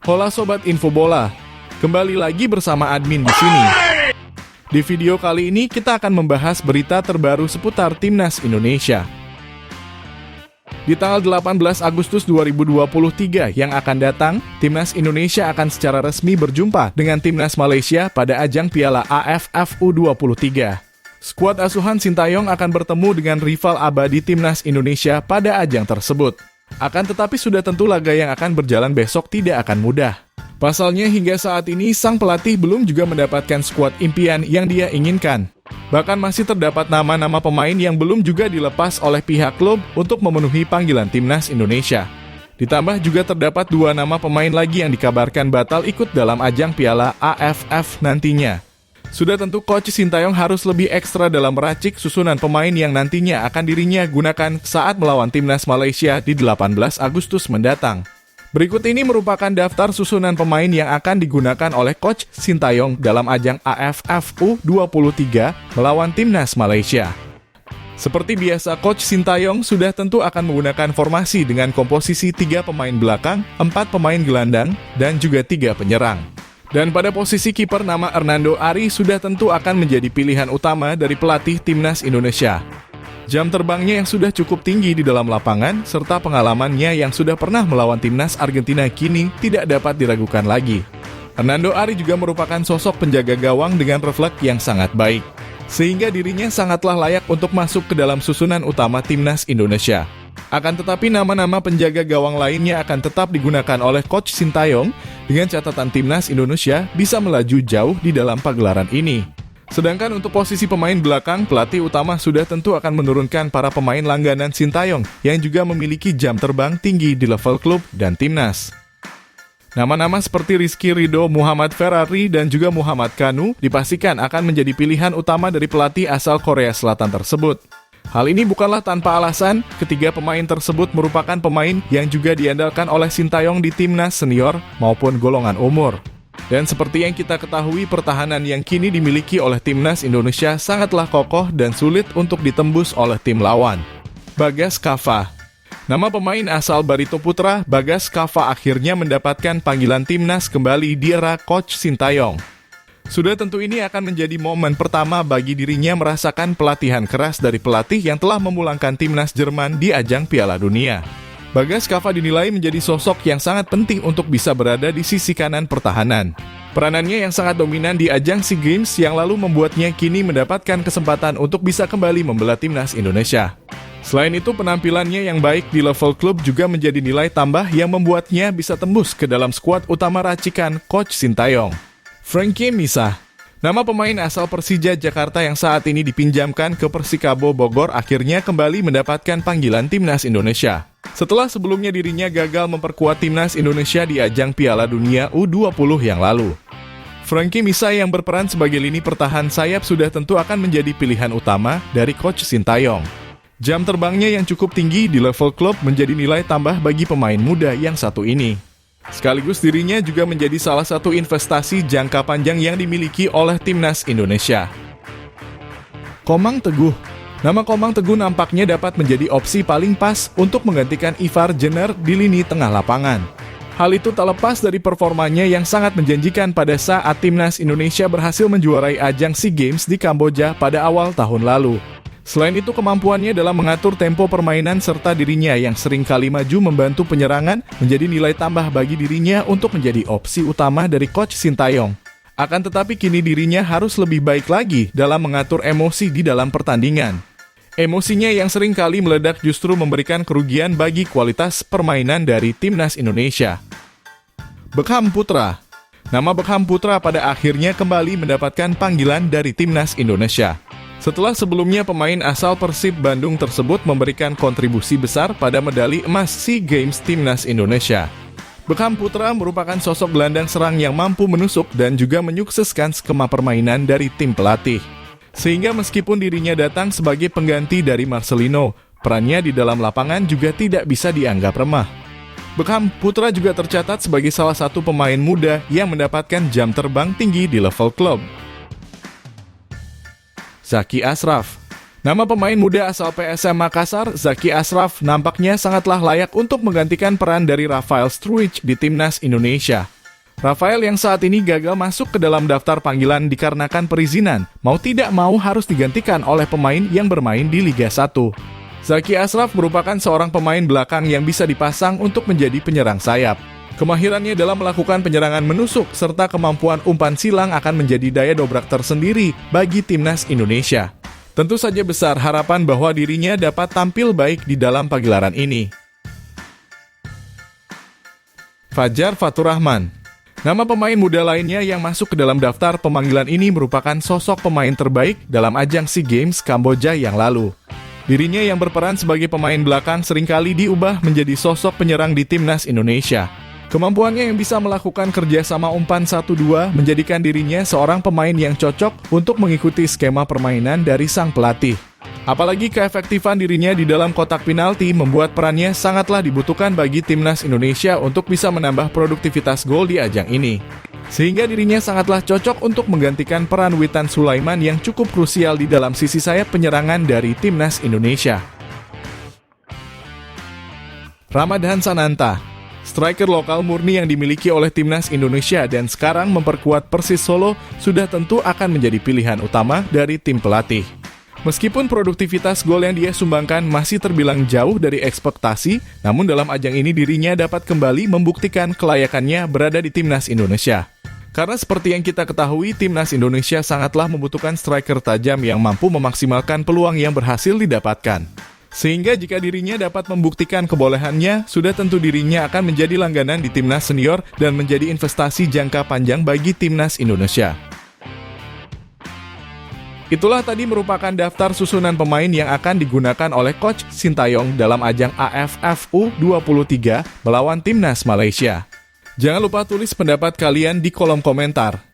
Hola Sobat Info Bola, kembali lagi bersama admin di sini. Di video kali ini kita akan membahas berita terbaru seputar Timnas Indonesia. Di tanggal 18 Agustus 2023 yang akan datang, Timnas Indonesia akan secara resmi berjumpa dengan Timnas Malaysia pada ajang Piala AFF U23. Skuad asuhan Sintayong akan bertemu dengan rival abadi Timnas Indonesia pada ajang tersebut. Akan tetapi sudah tentu laga yang akan berjalan besok tidak akan mudah. Pasalnya hingga saat ini sang pelatih belum juga mendapatkan skuad impian yang dia inginkan. Bahkan masih terdapat nama-nama pemain yang belum juga dilepas oleh pihak klub untuk memenuhi panggilan Timnas Indonesia. Ditambah juga terdapat 2 nama pemain lagi yang dikabarkan batal ikut dalam ajang Piala AFF nantinya. Sudah tentu Coach Sintayong harus lebih ekstra dalam meracik susunan pemain yang nantinya akan dirinya gunakan saat melawan Timnas Malaysia di 18 Agustus mendatang. Berikut ini merupakan daftar susunan pemain yang akan digunakan oleh Coach Sintayong dalam ajang AFF U23 melawan Timnas Malaysia. Seperti biasa, Coach Sintayong sudah tentu akan menggunakan formasi dengan komposisi 3 pemain belakang, 4 pemain gelandang, dan juga 3 penyerang. Dan pada posisi kiper nama Hernando Ari sudah tentu akan menjadi pilihan utama dari pelatih Timnas Indonesia. Jam terbangnya yang sudah cukup tinggi di dalam lapangan, serta pengalamannya yang sudah pernah melawan Timnas Argentina kini tidak dapat diragukan lagi. Hernando Ari juga merupakan sosok penjaga gawang dengan refleks yang sangat baik, sehingga dirinya sangatlah layak untuk masuk ke dalam susunan utama Timnas Indonesia. Akan tetapi nama-nama penjaga gawang lainnya akan tetap digunakan oleh Coach Sintayong dengan catatan Timnas Indonesia bisa melaju jauh di dalam pagelaran ini. Sedangkan untuk posisi pemain belakang, pelatih utama sudah tentu akan menurunkan para pemain langganan Sintayong yang juga memiliki jam terbang tinggi di level klub dan Timnas. Nama-nama seperti Rizky Ridho, Muhammad Ferrari, dan juga Muhammad Kanu dipastikan akan menjadi pilihan utama dari pelatih asal Korea Selatan tersebut. Hal ini bukanlah tanpa alasan, ketiga pemain tersebut merupakan pemain yang juga diandalkan oleh Sintayong di Timnas senior maupun golongan umur. Dan seperti yang kita ketahui, pertahanan yang kini dimiliki oleh Timnas Indonesia sangatlah kokoh dan sulit untuk ditembus oleh tim lawan. Bagas Kava. Nama pemain asal Barito Putra, Bagas Kava akhirnya mendapatkan panggilan Timnas kembali di era Coach Sintayong. Sudah tentu ini akan menjadi momen pertama bagi dirinya merasakan pelatihan keras dari pelatih yang telah memulangkan Timnas Jerman di ajang Piala Dunia. Bagas Kava dinilai menjadi sosok yang sangat penting untuk bisa berada di sisi kanan pertahanan. Peranannya yang sangat dominan di ajang SEA Games yang lalu membuatnya kini mendapatkan kesempatan untuk bisa kembali membela Timnas Indonesia. Selain itu, penampilannya yang baik di level klub juga menjadi nilai tambah yang membuatnya bisa tembus ke dalam skuad utama racikan Coach Sintayong. Frankie Misah. Nama pemain asal Persija Jakarta yang saat ini dipinjamkan ke Persikabo Bogor akhirnya kembali mendapatkan panggilan Timnas Indonesia. Setelah sebelumnya dirinya gagal memperkuat Timnas Indonesia di ajang Piala Dunia U20 yang lalu. Frankie Misah yang berperan sebagai lini pertahan sayap sudah tentu akan menjadi pilihan utama dari Coach Sintayong. Jam terbangnya yang cukup tinggi di level klub menjadi nilai tambah bagi pemain muda yang satu ini. Sekaligus dirinya juga menjadi salah satu investasi jangka panjang yang dimiliki oleh Timnas Indonesia. Komang Teguh. Nama Komang Teguh nampaknya dapat menjadi opsi paling pas untuk menggantikan Ivar Jenner di lini tengah lapangan. Hal itu tak lepas dari performanya yang sangat menjanjikan pada saat Timnas Indonesia berhasil menjuarai ajang SEA Games di Kamboja pada awal tahun lalu. Selain itu, kemampuannya dalam mengatur tempo permainan serta dirinya yang sering kali maju membantu penyerangan menjadi nilai tambah bagi dirinya untuk menjadi opsi utama dari Coach Sintayong. Akan tetapi kini dirinya harus lebih baik lagi dalam mengatur emosi di dalam pertandingan. Emosinya yang sering kali meledak justru memberikan kerugian bagi kualitas permainan dari Timnas Indonesia. Beckham Putra. Nama Beckham Putra pada akhirnya kembali mendapatkan panggilan dari Timnas Indonesia. Setelah sebelumnya pemain asal Persib Bandung tersebut memberikan kontribusi besar pada medali emas SEA Games Timnas Indonesia. Beckham Putra merupakan sosok gelandang serang yang mampu menusuk dan juga menyukseskan skema permainan dari tim pelatih. Sehingga meskipun dirinya datang sebagai pengganti dari Marcelino, perannya di dalam lapangan juga tidak bisa dianggap remah. Beckham Putra juga tercatat sebagai salah satu pemain muda yang mendapatkan jam terbang tinggi di level klub. Zaki Ashraf. Nama pemain muda asal PSM Makassar, Zaki Ashraf, nampaknya sangatlah layak untuk menggantikan peran dari Rafael Struijk di Timnas Indonesia. Rafael yang saat ini gagal masuk ke dalam daftar panggilan dikarenakan perizinan, mau tidak mau harus digantikan oleh pemain yang bermain di Liga 1. Zaki Ashraf merupakan seorang pemain belakang yang bisa dipasang untuk menjadi penyerang sayap. Kemahirannya dalam melakukan penyerangan menusuk serta kemampuan umpan silang akan menjadi daya dobrak tersendiri bagi timnas Indonesia. Tentu saja besar harapan bahwa dirinya dapat tampil baik di dalam pagelaran ini. Fajar Faturrahman. Nama pemain muda lainnya yang masuk ke dalam daftar pemanggilan ini merupakan sosok pemain terbaik dalam ajang SEA Games Kamboja yang lalu. Dirinya yang berperan sebagai pemain belakang seringkali diubah menjadi sosok penyerang di timnas Indonesia. Kemampuannya yang bisa melakukan kerjasama umpan 1-2 menjadikan dirinya seorang pemain yang cocok untuk mengikuti skema permainan dari sang pelatih. Apalagi keefektifan dirinya di dalam kotak penalti membuat perannya sangatlah dibutuhkan bagi timnas Indonesia untuk bisa menambah produktivitas gol di ajang ini. Sehingga dirinya sangatlah cocok untuk menggantikan peran Witan Sulaiman yang cukup krusial di dalam sisi sayap penyerangan dari timnas Indonesia. Ramadhan Sananta, striker lokal murni yang dimiliki oleh timnas Indonesia dan sekarang memperkuat Persis Solo sudah tentu akan menjadi pilihan utama dari tim pelatih. Meskipun produktivitas gol yang dia sumbangkan masih terbilang jauh dari ekspektasi, namun dalam ajang ini dirinya dapat kembali membuktikan kelayakannya berada di timnas Indonesia. Karena seperti yang kita ketahui, timnas Indonesia sangatlah membutuhkan striker tajam yang mampu memaksimalkan peluang yang berhasil didapatkan. Sehingga jika dirinya dapat membuktikan kebolehannya, sudah tentu dirinya akan menjadi langganan di timnas senior dan menjadi investasi jangka panjang bagi timnas Indonesia. Itulah tadi merupakan daftar susunan pemain yang akan digunakan oleh Coach Sintayong dalam ajang AFF U23 melawan timnas Malaysia. Jangan lupa tulis pendapat kalian di kolom komentar.